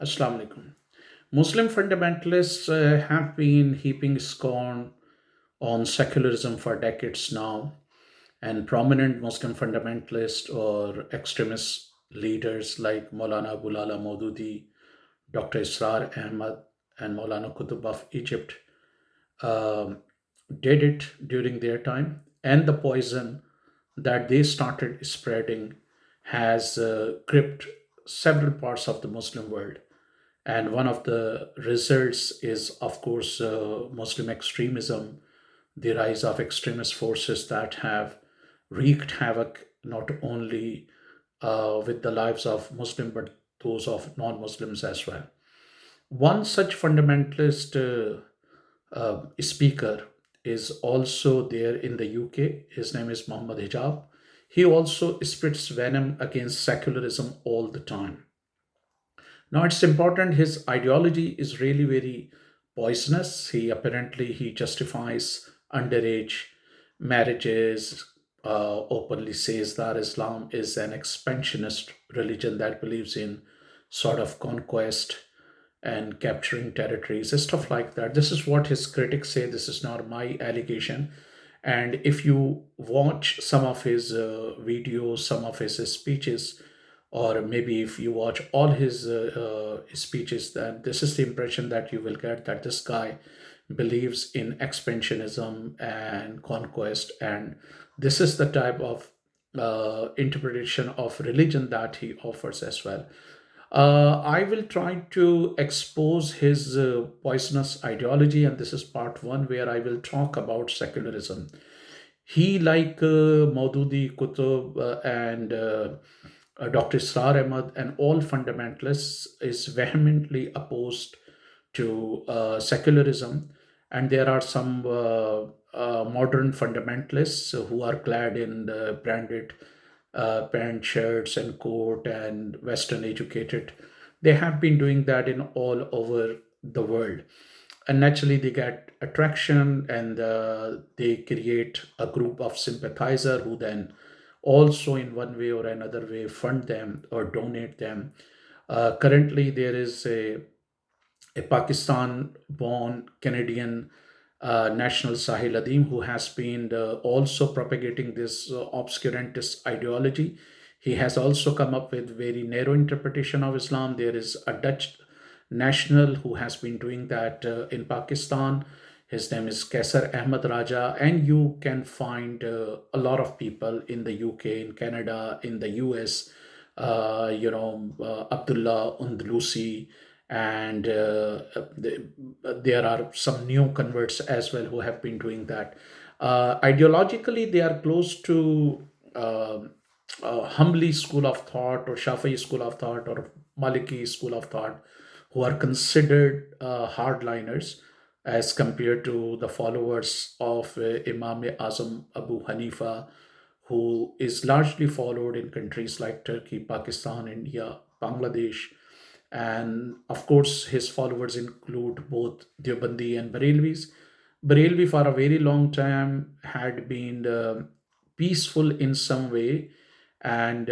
Assalamu alaikum. Muslim fundamentalists have been heaping scorn on secularism for decades now, and prominent Muslim fundamentalists or extremist leaders like Maulana abul-ala maududi, Dr. Israr Ahmad, and Maulana Qutb of Egypt um, did it during their time, and the poison that they started spreading has gripped several parts of the Muslim world. And one of the results is, of course, Muslim extremism, the rise of extremist forces that have wreaked havoc not only with the lives of Muslim but those of non-Muslims as well. One such fundamentalist speaker is also there in the UK. His name is Mohammad Hijab. He also spits venom against secularism all the time. Now it's important. His ideology is really very poisonous. He justifies underage marriages. Openly says that Islam is an expansionist religion that believes in sort of conquest and capturing territories and stuff like that. This is what his critics say. This is not my allegation. And if you watch some of his videos, some of his speeches, or maybe if you watch all his speeches, then this is the impression that you will get, that this guy believes in expansionism and conquest, and this is the type of interpretation of religion that he offers as well. I will try to expose his poisonous ideology, and this is part one where I will talk about secularism. He, like Maududi, Qutb, and Dr. Israr Ahmad, and all fundamentalists, is vehemently opposed to secularism. And there are some modern fundamentalists who are clad in the branded pant, shirts, and coat, and Western educated. They have been doing that in all over the world, and naturally they get attraction, and they create a group of sympathizer who then also in one way or another way fund them or donate them. Currently there is a Pakistan born Canadian national Sahil Adim, who has been also propagating this obscurantist ideology. He has also come up with very narrow interpretation of Islam. There is a Dutch national who has been doing that in Pakistan. His name is Kaisar Ahmad Raja, and you can find a lot of people in the UK, in Canada, in the US, Abdullah Undlusi, and there are some new converts as well who have been doing that. Ideologically, they are close to Humbly school of thought, or Shafi'i school of thought, or Maliki school of thought, who are considered hardliners as compared to the followers of Imam Azam Abu Hanifa, who is largely followed in countries like Turkey, Pakistan, India, Bangladesh. And of course, his followers include both Deobandi and Barelvis. Barelvi, for a very long time, had been peaceful in some way, and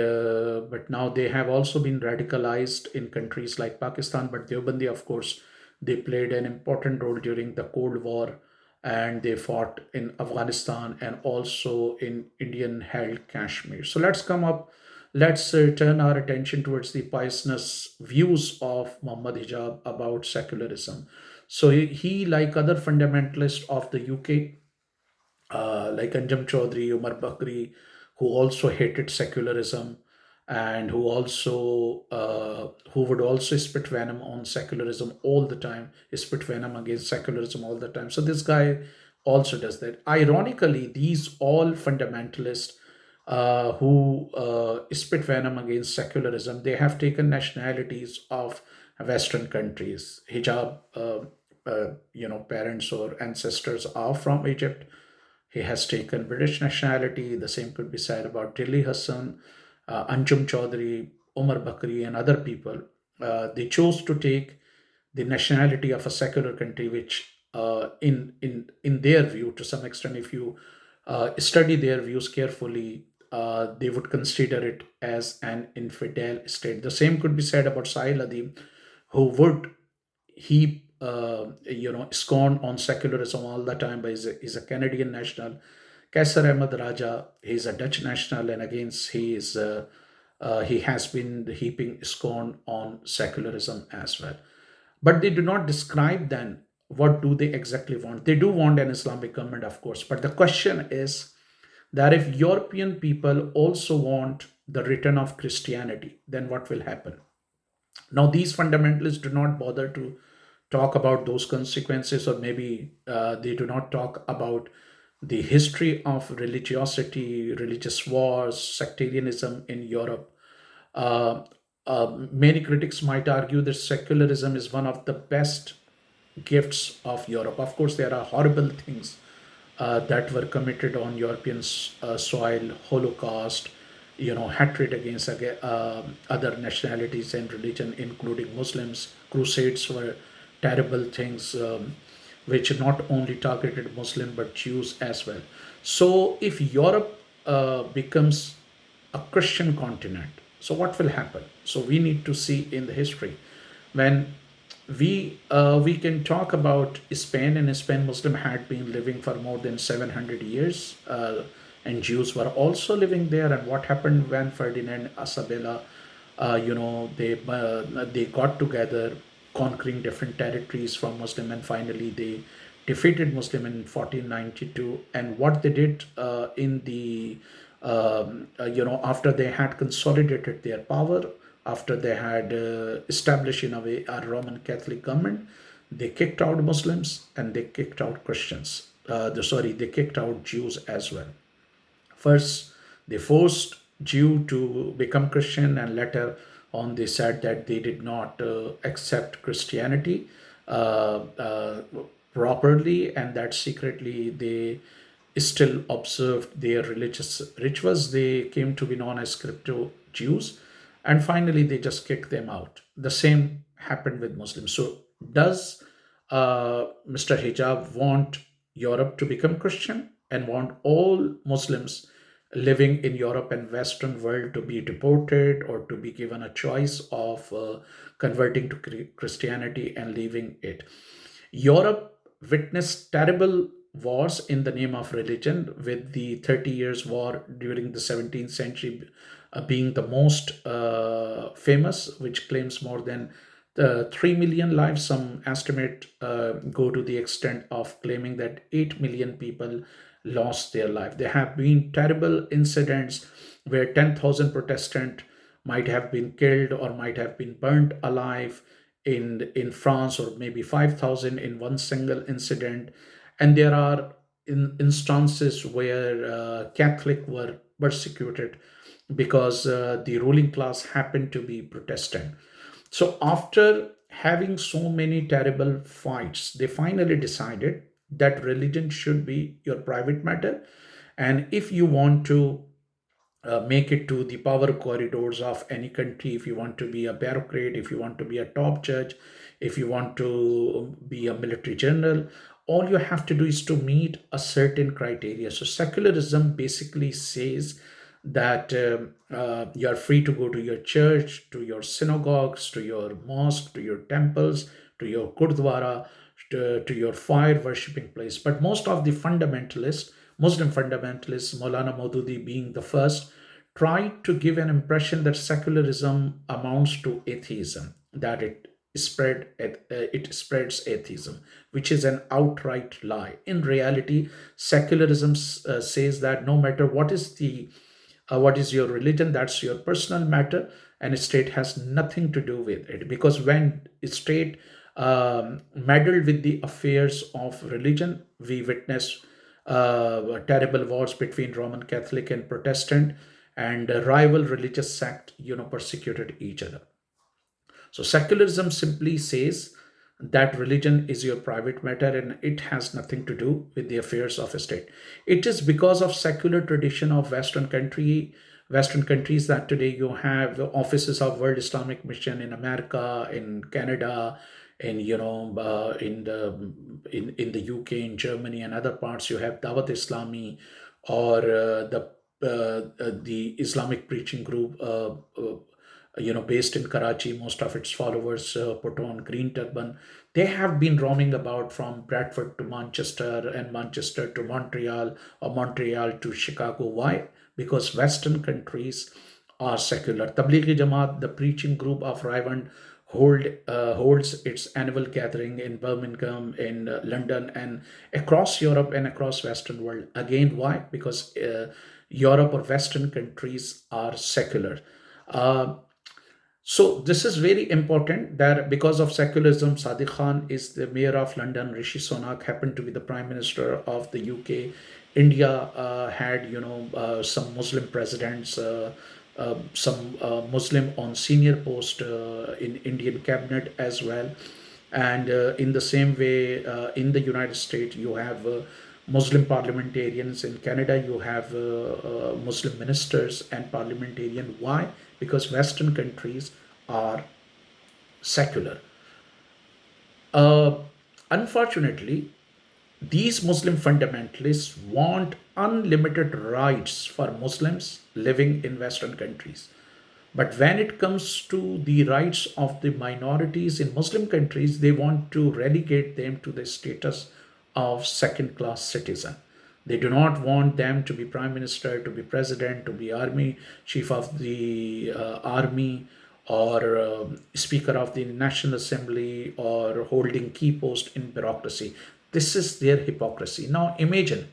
but now they have also been radicalized in countries like Pakistan. But Deobandi, of course, they played an important role during the Cold War, and they fought in Afghanistan and also in Indian held Kashmir. So let's come up. Let's turn our attention towards the poisonous views of Muhammad Hijab about secularism. So he, like other fundamentalists of the UK, like Anjum Chaudhry, Umar Bakri, who also hated secularism, and who would also spit venom on secularism all the time, spit venom against secularism all the time. So this guy also does that. Ironically, these all fundamentalists who spit venom against secularism, they have taken nationalities of Western countries. Hijab, parents or ancestors are from Egypt. He has taken British nationality. The same could be said about Tilly Hassan, Anjum Chaudhry, Omar Bakri, and other people. They chose to take the nationality of a secular country, which, in their view, to some extent, if you study their views carefully, they would consider it as an infidel state. The same could be said about Sahil Adim, who would heap scorn on secularism all the time, but he's a Canadian national. Kaisar Ahmad Raja, he's a Dutch national, and again he has been heaping scorn on secularism as well. But they do not describe then what do they exactly want. They do want an Islamic government, of course, but the question is that if European people also want the return of Christianity, then what will happen? Now, these fundamentalists do not bother to talk about those consequences, or maybe they do not talk about the history of religiosity, religious wars, sectarianism in Europe. Uh, Many critics might argue that secularism is one of the best gifts of Europe. Of course, there are horrible things that were committed on European soil, Holocaust, hatred against other nationalities and religion, including Muslims. Crusades were terrible things, which not only targeted Muslim but Jews as well. So, if Europe becomes a Christian continent, so what will happen? So we need to see in the history when we can talk about Spain, and Spain Muslim had been living for more than 700 years, and Jews were also living there. And what happened when Ferdinand Isabella, they got together, conquering different territories from Muslim, and finally they defeated Muslim in 1492. And what they did in the after they had consolidated their power, after they had established in a way a Roman Catholic government, they kicked out Muslims and they kicked out Christians. They kicked out Jews as well. First, they forced Jew to become Christian, and later on they said that they did not accept Christianity properly, and that secretly they still observed their religious rituals. They came to be known as crypto Jews, and finally they just kicked them out. The same happened with Muslims. So, does Mr. Hijab want Europe to become Christian and want all Muslims living in Europe and Western world to be deported, or to be given a choice of converting to Christianity and leaving it? Europe witnessed terrible wars in the name of religion, with the 30 Years' War during the 17th century being the most famous, which claims more than 3 million lives. Some estimate go to the extent of claiming that 8 million people lost their life. There have been terrible incidents where 10,000 Protestant might have been killed or might have been burnt alive in France, or maybe 5,000 in one single incident. And there are instances where Catholic were persecuted because the ruling class happened to be Protestant. So after having so many terrible fights, they finally decided that religion should be your private matter. And if you want to make it to the power corridors of any country, if you want to be a bureaucrat, if you want to be a top judge, if you want to be a military general, all you have to do is to meet a certain criteria. So secularism basically says that you are free to go to your church, to your synagogues, to your mosque, to your temples, to your gurdwara, to your fire worshipping place. But most of the fundamentalists, Muslim fundamentalists, Maulana Maududi being the first, tried to give an impression that secularism amounts to atheism, that it spreads atheism, which is an outright lie. In reality, secularism says that no matter what is your religion, that's your personal matter, and state has nothing to do with it. Because when state meddled with the affairs of religion, we witness terrible wars between Roman Catholic and Protestant, and rival religious sect, persecuted each other. So secularism simply says that religion is your private matter and it has nothing to do with the affairs of a state. It is because of secular tradition of Western countries that today you have offices of World Islamic Mission in America, in Canada, in in the UK, in Germany, and other parts. You have Dawat Islami, or the Islamic preaching group. based in Karachi. Most of its followers put on green turban. They have been roaming about from Bradford to Manchester and Manchester to Montreal or Montreal to Chicago. Why? Because Western countries are secular. Tablighi Jamaat, the preaching group of Raivan, holds its annual gathering in Birmingham, in London, and across Europe and across Western world. Again, why? Because Europe or Western countries are secular. Uh, so this is very important that because of secularism, Sadiq Khan is the mayor of London. Rishi Sunak happened to be the prime minister of the UK. India had some Muslim presidents, some Muslim on senior post in Indian cabinet as well. And in the same way, in the United States, you have Muslim parliamentarians. In Canada, you have Muslim ministers and parliamentarian. Why? Because Western countries are secular. Uh, Unfortunately, these Muslim fundamentalists want unlimited rights for Muslims living in Western countries. But when it comes to the rights of the minorities in Muslim countries, they want to relegate them to the status of second class citizen. They do not want them to be prime minister, to be president, to be army chief of the army, or speaker of the national assembly, or holding key post in bureaucracy. This is their hypocrisy. Now imagine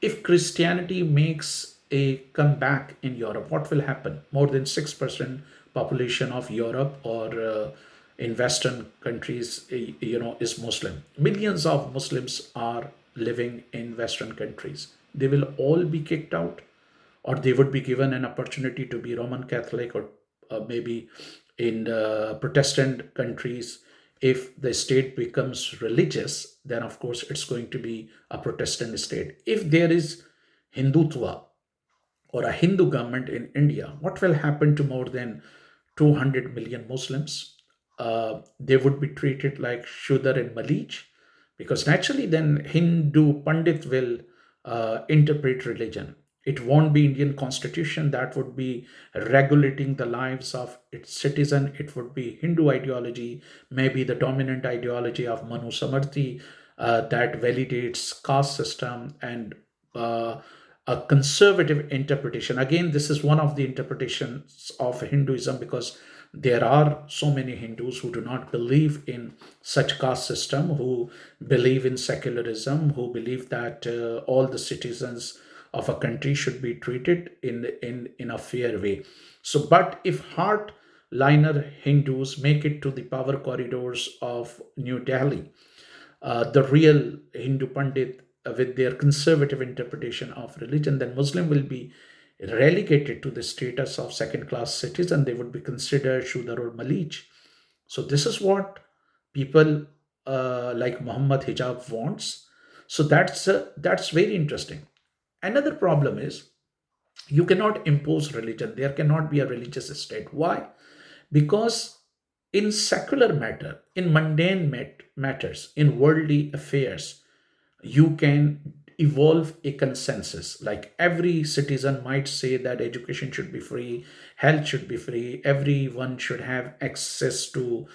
if Christianity makes a comeback in Europe, what will happen? More than 6% population of Europe or in Western countries, is Muslim. Millions of Muslims are living in Western countries. They will all be kicked out, or they would be given an opportunity to be Roman Catholic, or maybe in Protestant countries. If the state becomes religious, then of course it's going to be a Protestant state. If there is Hindutva or a Hindu government in India, what will happen to more than 200 million Muslims? They would be treated like Shudar and Malich, because naturally then Hindu Pandit will interpret religion. It won't be Indian constitution that would be regulating the lives of its citizen. It would be Hindu ideology, maybe the dominant ideology of Manu Samarthi that validates caste system and a conservative interpretation. Again, this is one of the interpretations of Hinduism, because there are so many Hindus who do not believe in such caste system, who believe in secularism, who believe that all the citizens of a country should be treated in a fair way. So, but if hardliner Hindus make it to the power corridors of New Delhi, the real Hindu Pandit with their conservative interpretation of religion, then Muslim will be relegated to the status of second class citizen. They would be considered Shudar or Malich. So this is what people like Muhammad Hijab wants. So that's very interesting. Another problem is you cannot impose religion. There cannot be a religious state. Why? Because in secular matter, in mundane matters, in worldly affairs, you can evolve a consensus. Like every citizen might say that education should be free, health should be free, everyone should have access to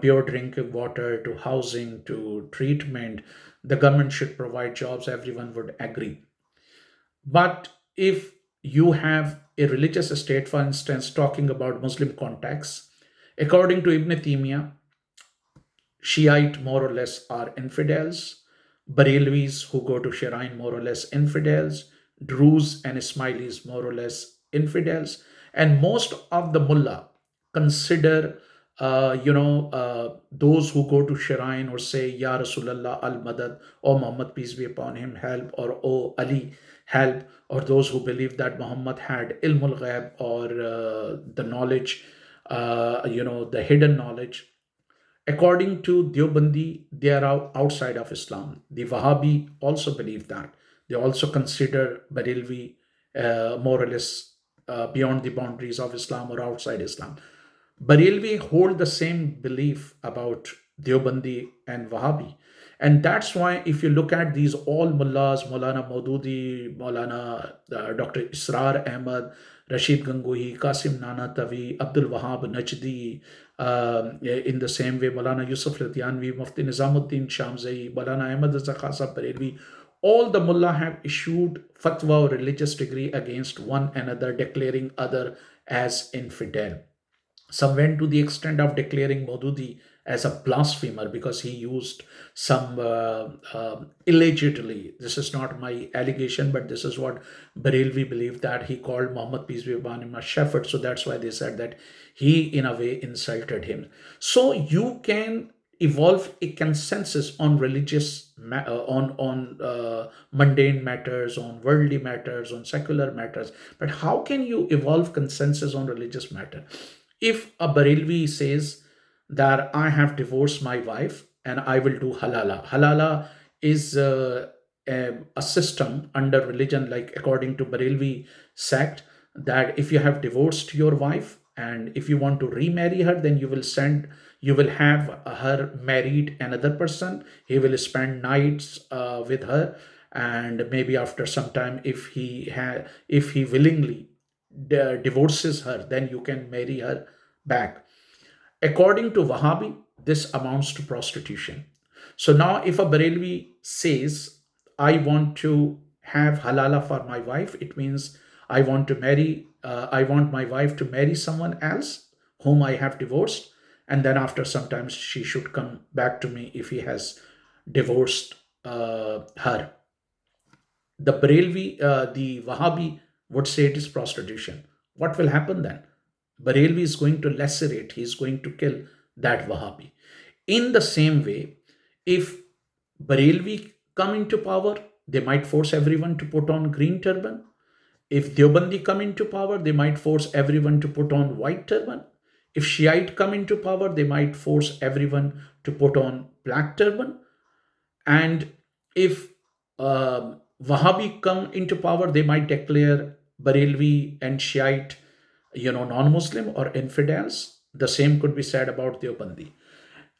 pure drinking water, to housing, to treatment, the government should provide jobs, everyone would agree. But if you have a religious state, for instance, talking about Muslim context, according to Ibn Taymiyyah, Shiite more or less are infidels. Barelvis who go to Shrine more or less infidels. Druze and Ismailis more or less infidels. And most of the mullah consider, those who go to Shrine or say, Ya Rasulallah al Madad, O Muhammad, peace be upon him, help, or O Ali, help, or those who believe that Muhammad had ilmul ghaib, or the knowledge, the hidden knowledge. According to Deobandi, they are outside of Islam. The Wahhabi also believe that. They also consider Barelvi more or less beyond the boundaries of Islam or outside Islam. Barelvi hold the same belief about Deobandi and Wahhabi. And that's why, if you look at these all mullahs, Maulana Maududi, Maulana Dr. Israr Ahmad, Rashid Gangohi, Qasim Nanatawi, Abdul Wahab Najdi, in the same way, Maulana Yusuf Ladhianvi, Mufti Nizamuddin Shamzai, Maulana Ahmad Raza Khasa Barelvi, all the mullah have issued fatwa or religious degree against one another, declaring other as infidel. Some went to the extent of declaring Maududi as a blasphemer because he used some allegedly. This is not my allegation, but this is what Barelvi believed, that he called Muhammad peace be upon him a shepherd. So that's why they said that he, in a way, insulted him. So you can evolve a consensus on religious on mundane matters, on worldly matters, on secular matters, but how can you evolve consensus on religious matter? If a Barelvi says that I have divorced my wife and I will do halala, halala is a system under religion, like according to Barelvi sect, that if you have divorced your wife and if you want to remarry her, then you will have her married another person. He will spend nights with her, and maybe after some time, if he willingly divorces her, then you can marry her back. According to Wahhabi, this amounts to prostitution. So now, if a Barelvi says, I want to have halala for my wife, it means I want my wife to marry someone else whom I have divorced, and then after some time she should come back to me if he has divorced her. The Wahhabi would say it is prostitution. What will happen then? Barelvi is going to lacerate, he is going to kill that Wahhabi. In the same way, if Barelvi come into power, they might force everyone to put on green turban. If Deobandi come into power, they might force everyone to put on white turban. If Shiite come into power, they might force everyone to put on black turban. And if Wahhabi come into power, they might declare Barelvi and Shiite, non-Muslim or infidels. The same could be said about Deobandi.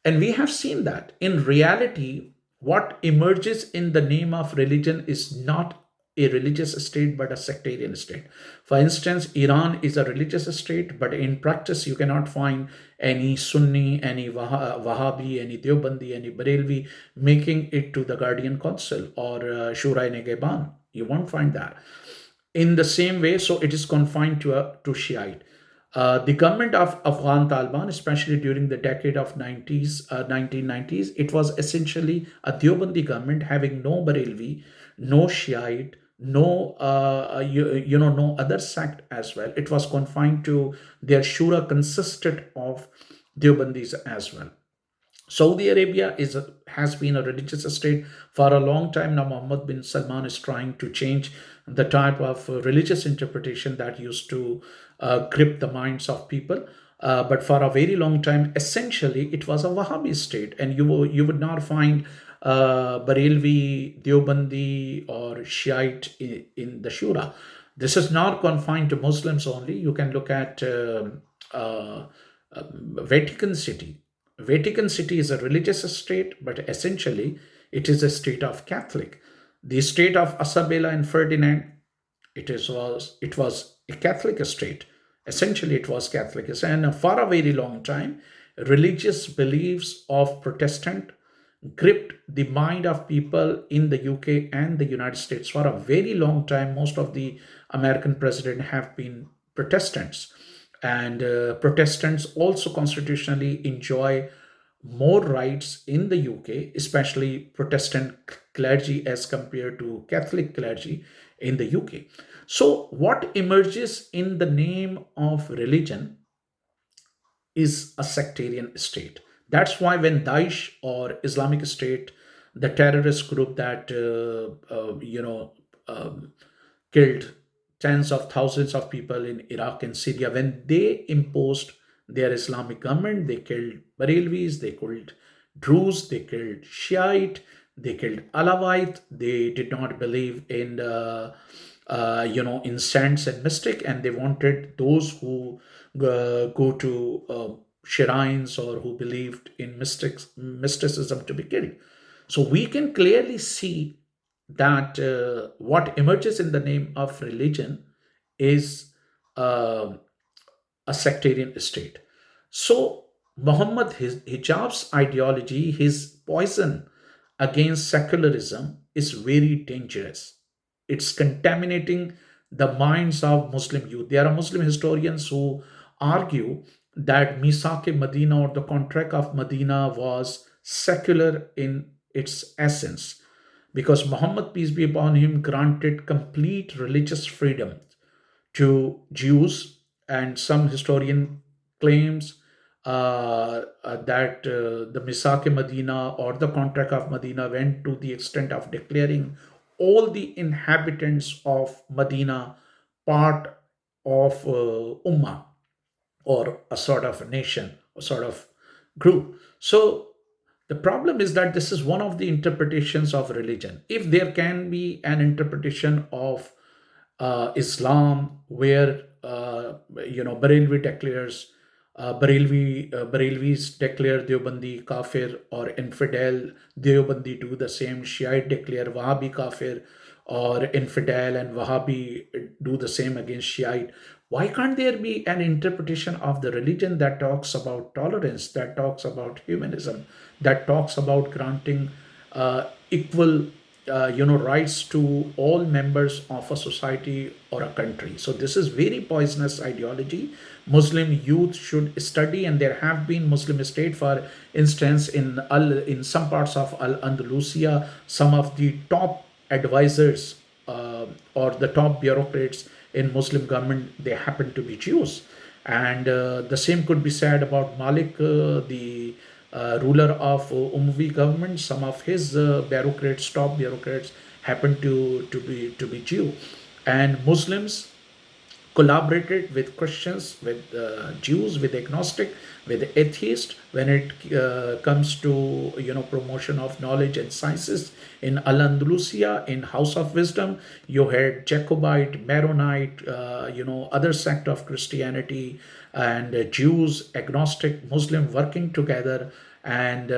And we have seen that in reality, what emerges in the name of religion is not a religious state but a sectarian state. For instance, Iran is a religious state, but in practice, you cannot find any Sunni, any Wahhabi, any Deobandi, any Barelvi making it to the Guardian Council or Shura Negeban. You won't find that. In the same way, so it is confined to Shiite. The government of Afghan Taliban, especially during the decade of 1990s, it was essentially a Deobandi government having no Barelvi, no Shiite, no no other sect as well. It was confined to their shura consisted of Deobandis as well. Saudi Arabia has been a religious state for a long time now. Mohammed bin Salman is trying to change the type of religious interpretation that used to grip the minds of people. But for a very long time, essentially, it was a Wahhabi state, and you would not find Barelvi, Deobandi, or Shiite in the Shura. This is not confined to Muslims only. You can look at Vatican City. Vatican City is a religious state, but essentially it is a state of Catholic. The state of Isabella and Ferdinand, it was a Catholic state. Essentially, it was Catholic, and for a very long time, religious beliefs of Protestant gripped the mind of people in the UK and the United States. For a very long time, most of the American presidents have been Protestants, and Protestants also constitutionally enjoy more rights in the UK, especially Protestant clergy as compared to Catholic clergy in the UK. So, what emerges in the name of religion is a sectarian state. That's why when Daesh or Islamic State, the terrorist group that killed tens of thousands of people in Iraq and Syria, when they imposed their Islamic government, they killed Barelvis, they killed Druze, they killed Shiite, they killed Alawite. They did not believe in in saints and mystic, and they wanted those who go to shrines or who believed in mysticism to be killed. So we can clearly see that what emerges in the name of religion is uh, a sectarian state. So, Muhammad Hijab's ideology, his poison against secularism, is very dangerous. It's contaminating the minds of Muslim youth. There are Muslim historians who argue that Misake Medina or the contract of Medina was secular in its essence because Muhammad, peace be upon him, granted complete religious freedom to Jews, and some historian claims that the Misake Medina or the contract of Medina went to the extent of declaring all the inhabitants of Medina part of Ummah, or a sort of a nation, a sort of group. So the problem is that this is one of the interpretations of religion. If there can be an interpretation of Islam, where Barelvi declares, Barelvis declare Deobandi kafir or infidel. Deobandi do the same. Shiite declare Wahhabi kafir or infidel, and Wahhabi do the same against Shiite. Why can't there be an interpretation of the religion that talks about tolerance, that talks about humanism, that talks about granting equal rights to all members of a society or a country? So this is very poisonous ideology. Muslim youth should study, and there have been Muslim state, for instance, in some parts of Al Andalusia, some of the top advisors or the top bureaucrats in Muslim government, they happen to be Jews. And the same could be said about Malik, the ruler of Umayya government. Some of his bureaucrats, top bureaucrats, happen to be Jew. And Muslims collaborated with Christians, with Jews, with agnostic, with atheists when it comes to promotion of knowledge and sciences. In Al Andalusia, in House of Wisdom, you had Jacobite, Maronite, other sect of Christianity, and Jews, agnostic, Muslim working together, and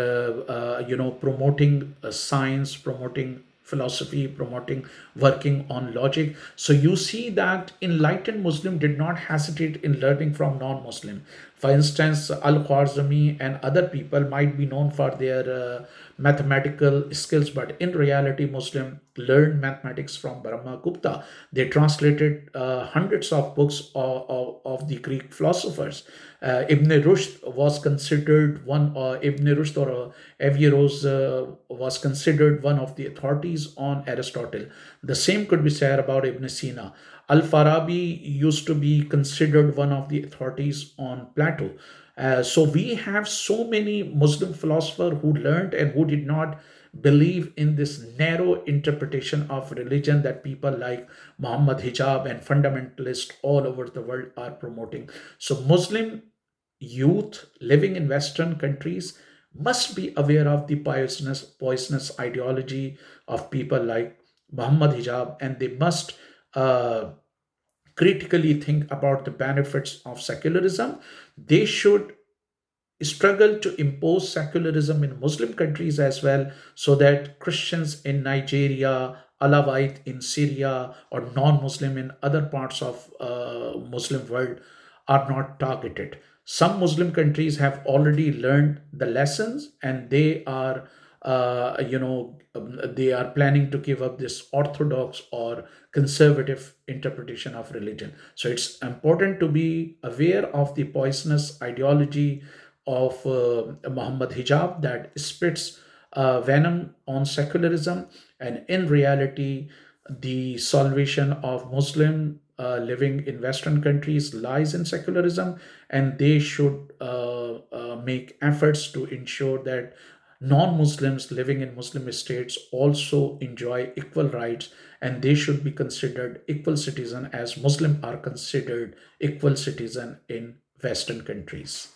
promoting science, promoting philosophy, promoting working on logic. So you see that enlightened Muslim did not hesitate in learning from non-Muslim. For instance, Al-Khwarizmi and other people might be known for their mathematical skills, but in reality, Muslim learned mathematics from Brahma Gupta. They translated hundreds of books of the Greek philosophers. Ibn Rushd was considered one, Ibn Rushd or Averroes was considered one of the authorities on Aristotle. The same could be said about Ibn Sina. Al-Farabi used to be considered one of the authorities on Plato. So we have so many Muslim philosophers who learned and who did not believe in this narrow interpretation of religion that people like Muhammad Hijab and fundamentalists all over the world are promoting. So Muslim youth living in Western countries must be aware of the poisonous ideology of people like Muhammad Hijab, and they must uh, critically think about the benefits of secularism. They should struggle to impose secularism in Muslim countries as well, so that Christians in Nigeria, Alawite in Syria, or non-Muslim in other parts of Muslim world are not targeted. Some Muslim countries have already learned the lessons, and they are planning to give up this orthodox or conservative interpretation of religion. So it's important to be aware of the poisonous ideology of Muhammad Hijab that spits venom on secularism, and in reality, the salvation of Muslim living in Western countries lies in secularism, and they should make efforts to ensure that non-Muslims living in Muslim states also enjoy equal rights, and they should be considered equal citizen as Muslim are considered equal citizen in Western countries.